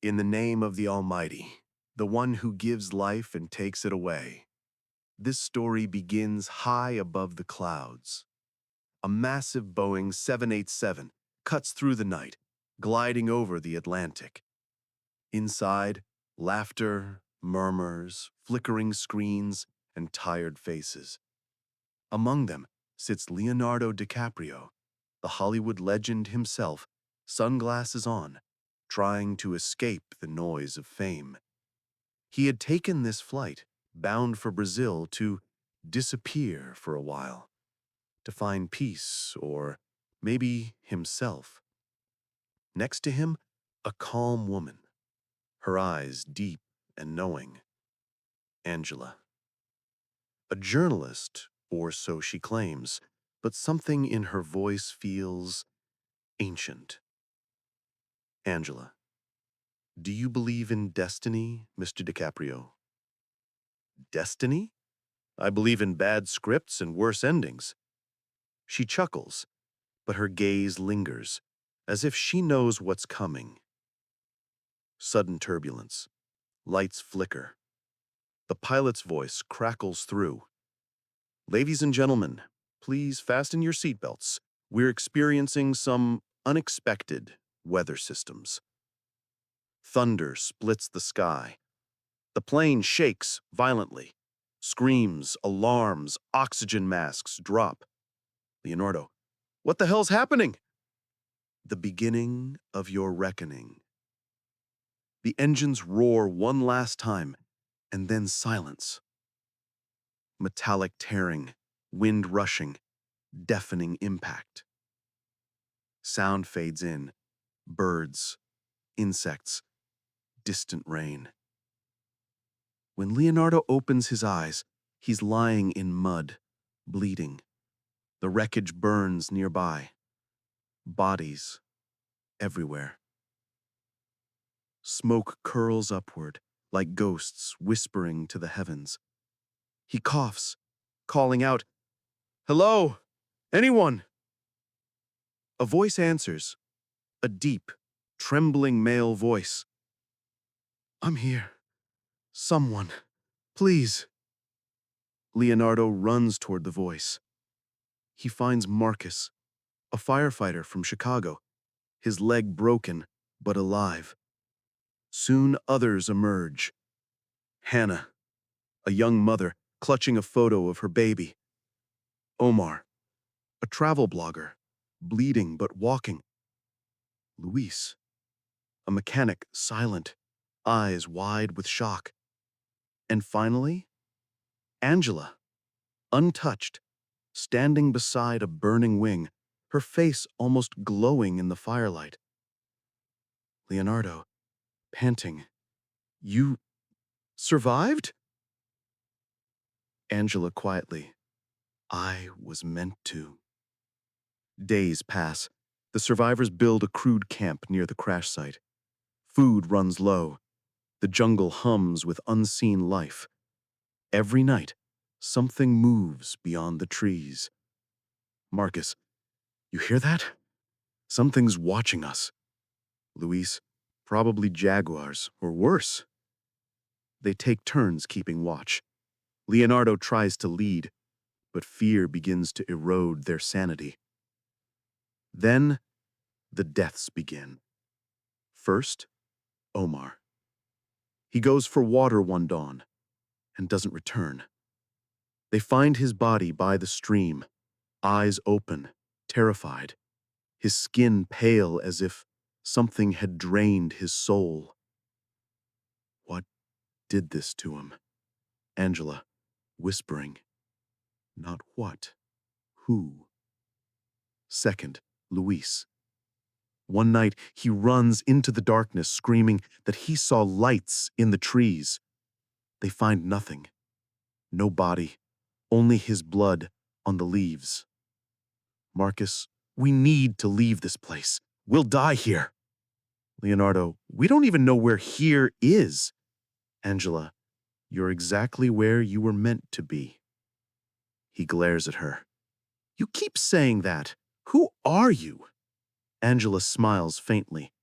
In the name of the Almighty, the one who gives life and takes it away. This story begins high above the clouds. A massive Boeing 787 cuts through the night, gliding over the Atlantic. Inside, laughter, murmurs, flickering screens, and tired faces. Among them sits Leonardo DiCaprio, the Hollywood legend himself, sunglasses on, trying to escape the noise of fame. He had taken this flight, bound for Brazil, to disappear for a while, to find peace or maybe himself. Next to him, a calm woman, her eyes deep and knowing. Angela. A journalist, or so she claims, but something in her voice feels ancient. Angela. Do you believe in destiny, Mr. DiCaprio? Destiny? I believe in bad scripts and worse endings. She chuckles, but her gaze lingers, as if she knows what's coming. Sudden turbulence. Lights flicker. The pilot's voice crackles through. Ladies and gentlemen, please fasten your seatbelts. We're experiencing some unexpected weather systems. Thunder splits the sky. The plane shakes violently. Screams, alarms, oxygen masks drop. Leonardo, what the hell's happening? The beginning of your reckoning. The engines roar one last time, and then silence. Metallic tearing, wind rushing, deafening impact. Sound fades in. Birds, insects, distant rain. When Leonardo opens his eyes, he's lying in mud, bleeding. The wreckage burns nearby. Bodies everywhere. Smoke curls upward, like ghosts whispering to the heavens. He coughs, calling out, "Hello? Anyone?" A voice answers, a deep, trembling male voice. "I'm here. Someone, please." Leonardo runs toward the voice. He finds Marcus, a firefighter from Chicago, his leg broken but alive. Soon others emerge. Hannah, a young mother clutching a photo of her baby. Omar, a travel blogger, bleeding but walking. Luis, a mechanic silent, eyes wide with shock. And finally, Angela, untouched, standing beside a burning wing, her face almost glowing in the firelight. Leonardo, panting, "You survived?" Angela quietly, "I was meant to." Days pass. The survivors build a crude camp near the crash site. Food runs low. The jungle hums with unseen life. Every night, something moves beyond the trees. Marcus, you hear that? Something's watching us. Luis, probably jaguars, or worse. They take turns keeping watch. Leonardo tries to lead, but fear begins to erode their sanity. Then, the deaths begin. First, Omar. He goes for water one dawn and doesn't return. They find his body by the stream, eyes open, terrified, his skin pale as if something had drained his soul. What did this to him? Angela, whispering. Not what, who. Second, Luis. One night, he runs into the darkness, screaming that he saw lights in the trees. They find nothing. No body, only his blood on the leaves. Marcus, we need to leave this place. We'll die here. Leonardo, we don't even know where here is. Angela, you're exactly where you were meant to be. He glares at her. You keep saying that. Who are you? Angela smiles faintly.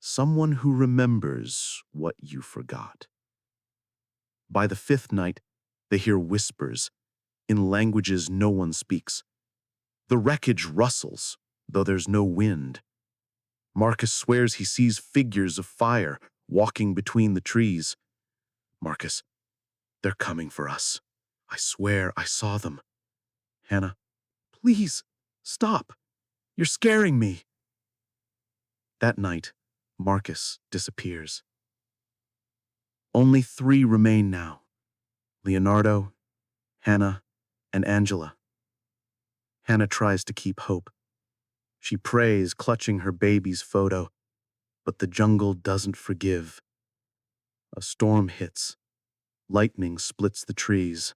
someone who remembers what you forgot. By the fifth night, they hear whispers in languages no one speaks. The wreckage rustles, though there's no wind. Marcus swears he sees figures of fire walking between the trees. Marcus, they're coming for us. I swear I saw them. Hannah, please, stop. You're scaring me. That night, Marcus disappears. Only 3 remain now: Leonardo, Hannah, and Angela. Hannah tries to keep hope. She prays, clutching her baby's photo, but the jungle doesn't forgive. A storm hits. Lightning splits the trees.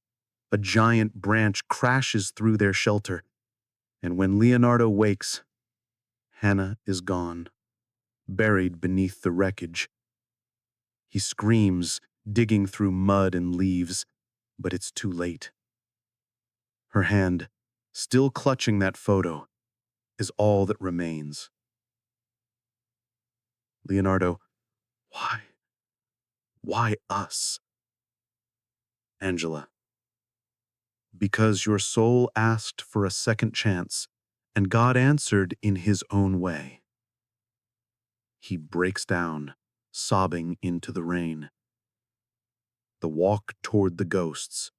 A giant branch crashes through their shelter, and when Leonardo wakes, Hannah is gone, buried beneath the wreckage. He screams, digging through mud and leaves, but it's too late. Her hand, still clutching that photo, is all that remains. Leonardo, why? Why us? Angela, because your soul asked for a second chance, and God answered in his own way. He breaks down, sobbing into the rain. The walk toward the ghosts.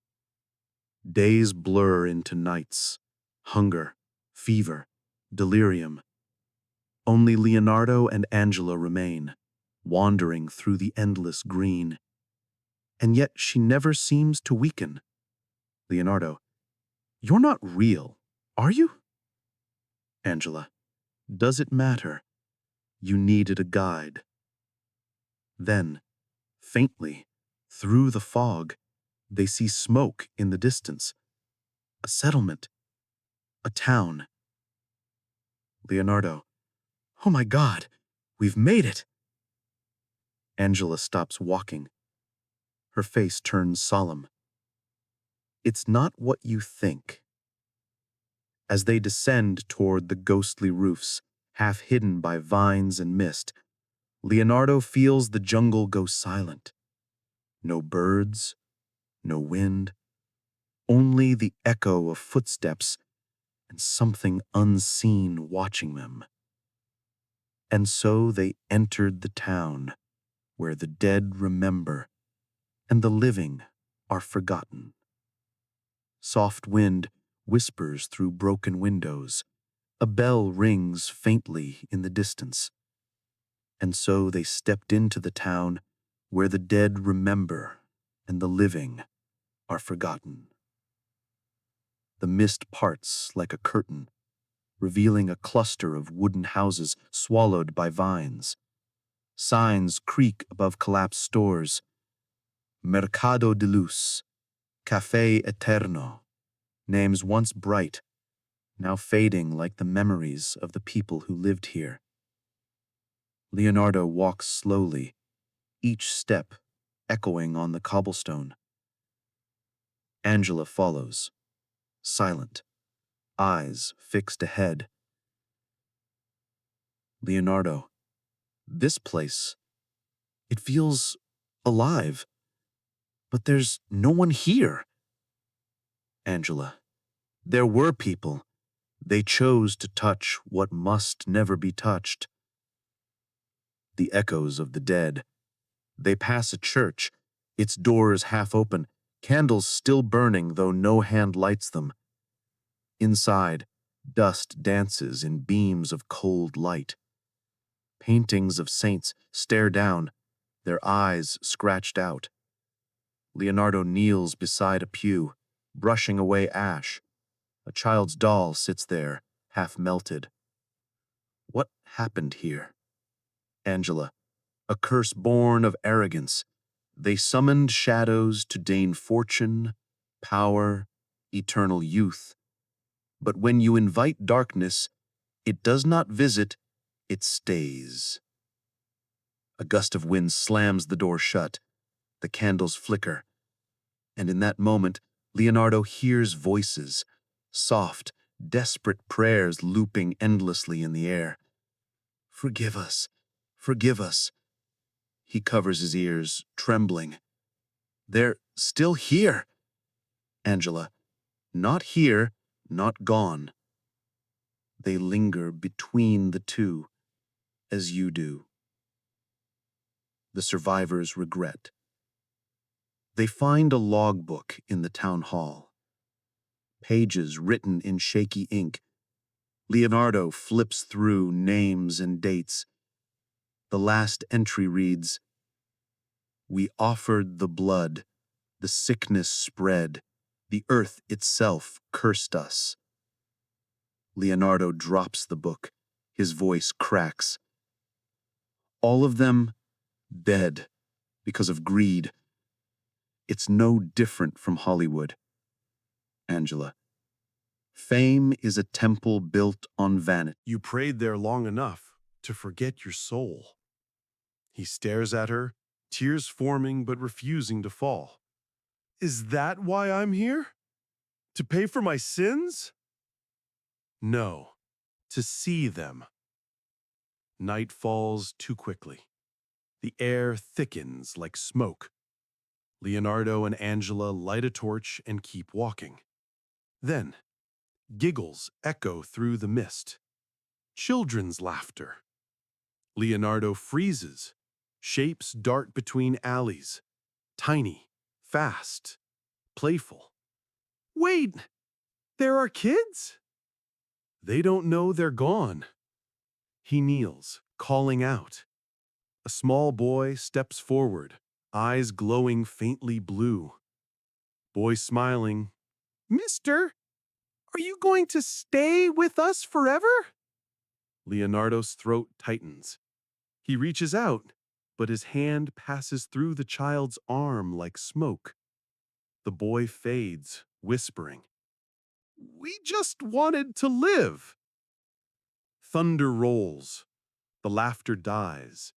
Days blur into nights. Hunger, fever, delirium. Only Leonardo and Angela remain, wandering through the endless green. And yet she never seems to weaken. Leonardo, you're not real, are you? Angela, does it matter? You needed a guide. Then, faintly, through the fog, they see smoke in the distance. A settlement. A town. Leonardo, oh my God, we've made it. Angela stops walking. Her face turns solemn. It's not what you think. As they descend toward the ghostly roofs, half hidden by vines and mist, Leonardo feels the jungle go silent. No birds, no wind, only the echo of footsteps and something unseen watching them. And so they entered the town, where the dead remember and the living are forgotten. Soft wind whispers through broken windows. A bell rings faintly in the distance. And so they stepped into the town where the dead remember and the living are forgotten. The mist parts like a curtain, revealing a cluster of wooden houses swallowed by vines. Signs creak above collapsed stores. Mercado de Luz, Café Eterno, names once bright, now fading like the memories of the people who lived here. Leonardo walks slowly, each step echoing on the cobblestone. Angela follows, silent, eyes fixed ahead. Leonardo, this place, it feels alive, but there's no one here. Angela, there were people. They chose to touch what must never be touched. The echoes of the dead. They pass a church, its doors half open, candles still burning though no hand lights them. Inside, dust dances in beams of cold light. Paintings of saints stare down, their eyes scratched out. Leonardo kneels beside a pew, brushing away ash. A child's doll sits there, half melted. What happened here? Angela, a curse born of arrogance. They summoned shadows to gain fortune, power, eternal youth. But when you invite darkness, it does not visit, it stays. A gust of wind slams the door shut. The candles flicker. And in that moment, Leonardo hears voices, soft, desperate prayers looping endlessly in the air. Forgive us, Forgive us. He covers his ears, trembling. They're still here. Angela, not here, not gone. They linger between the two, as you do. The survivors regret. They find a logbook in the town hall. Pages written in shaky ink. Leonardo flips through names and dates. The last entry reads, "We offered the blood. The sickness spread. The earth itself cursed us." Leonardo drops the book. His voice cracks. All of them dead because of greed. It's no different from Hollywood. Angela. Fame is a temple built on vanity. You prayed there long enough to forget your soul. He stares at her, tears forming but refusing to fall. Is that why I'm here? To pay for my sins? No, to see them. Night falls too quickly. The air thickens like smoke. Leonardo and Angela light a torch and keep walking. Then, giggles echo through the mist. Children's laughter. Leonardo freezes. Shapes dart between alleys. Tiny, fast, playful. Wait, there are kids? They don't know they're gone. He kneels, calling out. A small boy steps forward, eyes glowing faintly blue. Boy smiling. Mister, are you going to stay with us forever? Leonardo's throat tightens. He reaches out, but his hand passes through the child's arm like smoke. The boy fades, whispering, We just wanted to live. Thunder rolls. The laughter dies.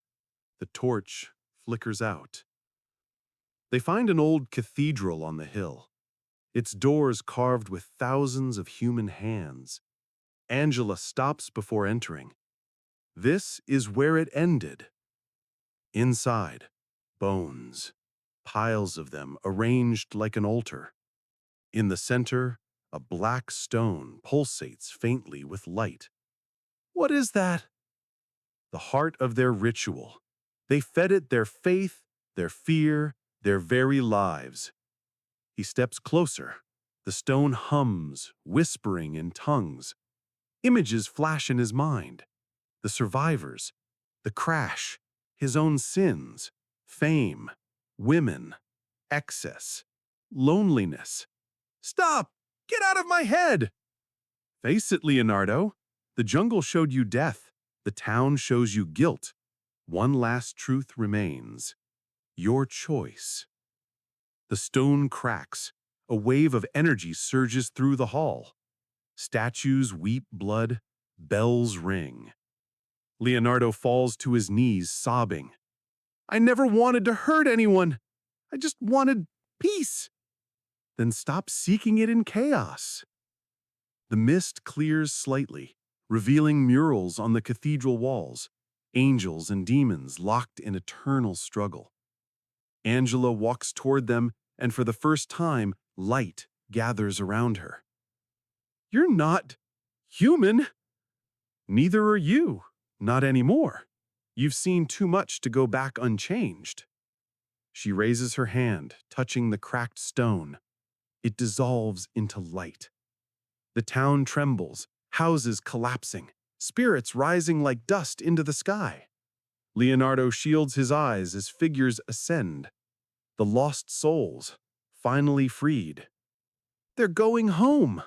The torch flickers out. They find an old cathedral on the hill. Its doors carved with thousands of human hands. Angela stops before entering. This is where it ended. Inside, bones, piles of them arranged like an altar. In the center, a black stone pulsates faintly with light. What is that? The heart of their ritual. They fed it their faith, their fear, their very lives. He steps closer. The stone hums, whispering in tongues. Images flash in his mind. The survivors, the crash, his own sins, fame, women, excess, loneliness. Stop! Get out of my head! Face it, Leonardo. The jungle showed you death. The town shows you guilt. One last truth remains. Your choice. The stone cracks. A wave of energy surges through the hall. Statues weep blood. Bells ring. Leonardo falls to his knees, sobbing. I never wanted to hurt anyone. I just wanted peace. Then stop seeking it in chaos. The mist clears slightly, revealing murals on the cathedral walls, angels and demons locked in eternal struggle. Angela walks toward them, and for the first time, light gathers around her. You're not human. Neither are you. Not anymore. You've seen too much to go back unchanged. She raises her hand, touching the cracked stone. It dissolves into light. The town trembles, houses collapsing, spirits rising like dust into the sky. Leonardo shields his eyes as figures ascend. The lost souls, finally freed. They're going home.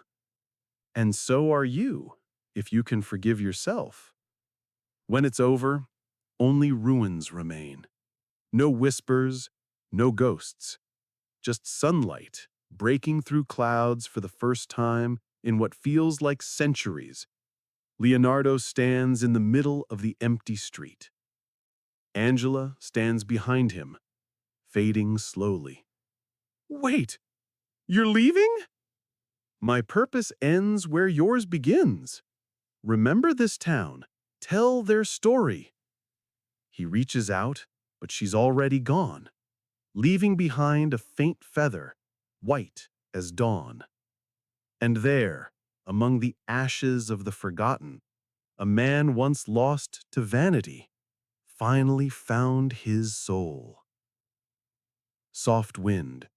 And so are you, if you can forgive yourself. When it's over, only ruins remain. No whispers, no ghosts. Just sunlight breaking through clouds for the first time in what feels like centuries. Leonardo stands in the middle of the empty street. Angela stands behind him, fading slowly. Wait, you're leaving? My purpose ends where yours begins. Remember this town. Tell their story. He reaches out, but she's already gone, leaving behind a faint feather, white as dawn. And there, among the ashes of the forgotten, a man once lost to vanity finally found his soul. Soft wind,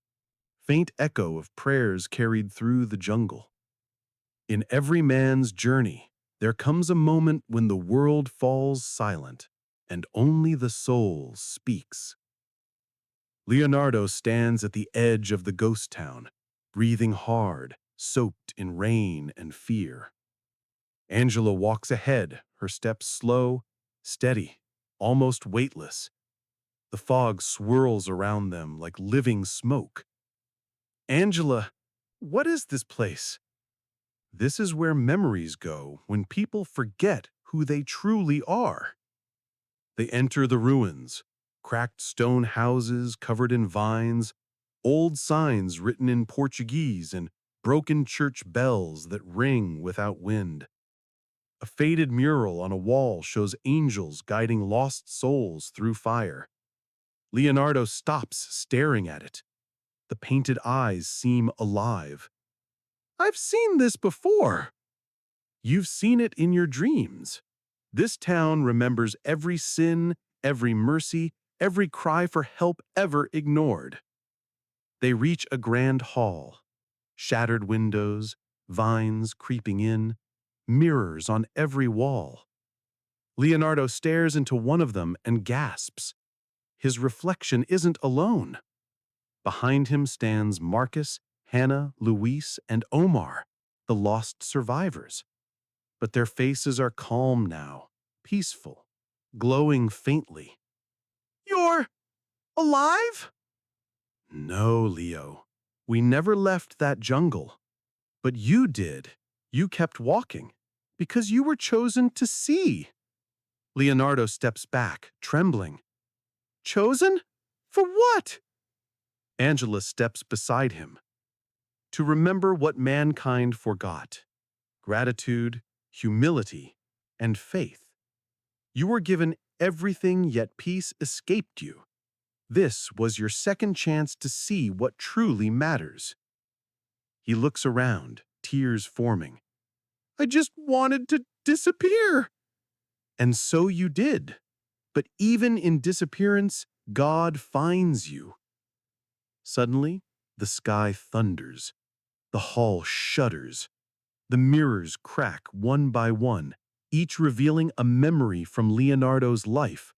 faint echo of prayers carried through the jungle. In every man's journey, there comes a moment when the world falls silent and only the soul speaks. Leonardo stands at the edge of the ghost town, breathing hard, soaked in rain and fear. Angela walks ahead, her steps slow, steady, almost weightless. The fog swirls around them like living smoke. Angela, what is this place? This is where memories go when people forget who they truly are. They enter the ruins, cracked stone houses covered in vines, old signs written in Portuguese, and broken church bells that ring without wind. A faded mural on a wall shows angels guiding lost souls through fire. Leonardo stops staring at it. The painted eyes seem alive. I've seen this before. You've seen it in your dreams. This town remembers every sin, every mercy, every cry for help ever ignored. They reach a grand hall. Shattered windows, vines creeping in, mirrors on every wall. Leonardo stares into one of them and gasps. His reflection isn't alone. Behind him stands Marcus, Hannah, Luis, and Omar, the lost survivors. But their faces are calm now, peaceful, glowing faintly. You're alive? No, Leo. We never left that jungle. But you did. You kept walking because you were chosen to see. Leonardo steps back, trembling. Chosen? For what? Angela steps beside him. To remember what mankind forgot. Gratitude, humility, and faith. You were given everything, yet peace escaped you. This was your second chance to see what truly matters. He looks around, tears forming. I just wanted to disappear. And so you did. But even in disappearance, God finds you. Suddenly, the sky thunders. The hall shudders. The mirrors crack one by one, each revealing a memory from Leonardo's life.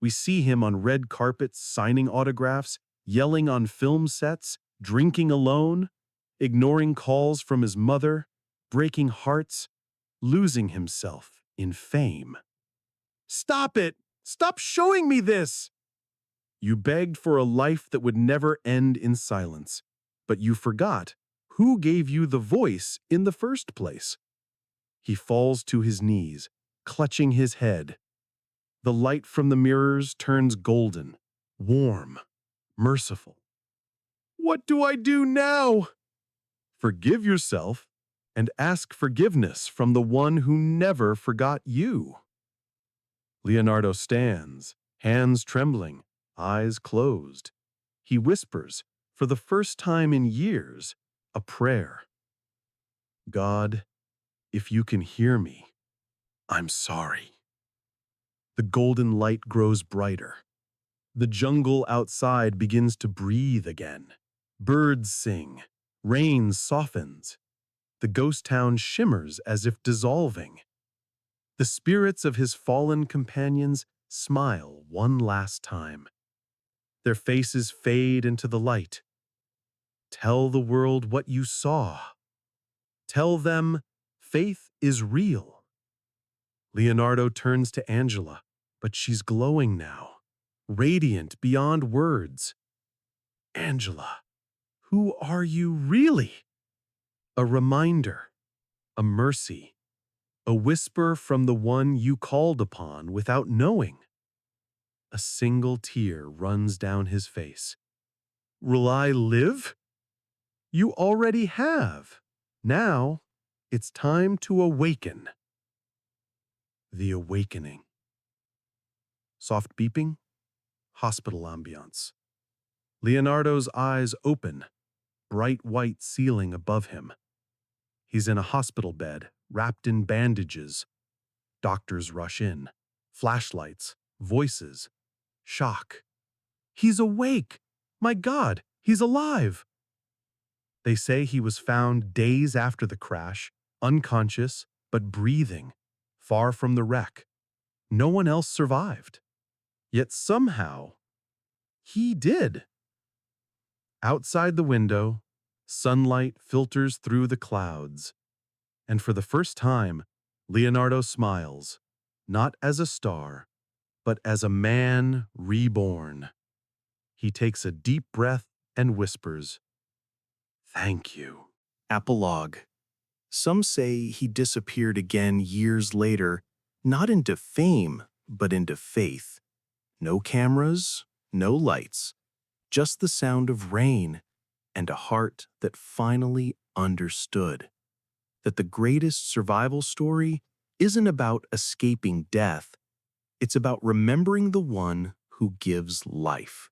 We see him on red carpets signing autographs, yelling on film sets, drinking alone, ignoring calls from his mother, breaking hearts, losing himself in fame. Stop it! Stop showing me this! You begged for a life that would never end in silence, but you forgot who gave you the voice in the first place. He falls to his knees, clutching his head. The light from the mirrors turns golden, warm, merciful. What do I do now? Forgive yourself and ask forgiveness from the one who never forgot you. Leonardo stands, hands trembling, eyes closed. He whispers, for the first time in years, a prayer. God, if you can hear me, I'm sorry. The golden light grows brighter. The jungle outside begins to breathe again. Birds sing. Rain softens. The ghost town shimmers as if dissolving. The spirits of his fallen companions smile one last time. Their faces fade into the light. Tell the world what you saw. Tell them faith is real. Leonardo turns to Angela, but she's glowing now, radiant beyond words. Angela, who are you really? A reminder, a mercy, a whisper from the one you called upon without knowing. A single tear runs down his face. Will I live? You already have. Now, it's time to awaken. The awakening. Soft beeping, hospital ambiance. Leonardo's eyes open, bright white ceiling above him. He's in a hospital bed, wrapped in bandages. Doctors rush in. Flashlights, voices, shock. He's awake! My God, he's alive! They say he was found days after the crash, unconscious, but breathing, far from the wreck. No one else survived. Yet somehow, he did. Outside the window, sunlight filters through the clouds. And for the first time, Leonardo smiles, not as a star, but as a man reborn. He takes a deep breath and whispers, "Thank you." Epilogue. Some say he disappeared again years later, not into fame, but into faith. No cameras, no lights, just the sound of rain and a heart that finally understood that the greatest survival story isn't about escaping death, it's about remembering the one who gives life.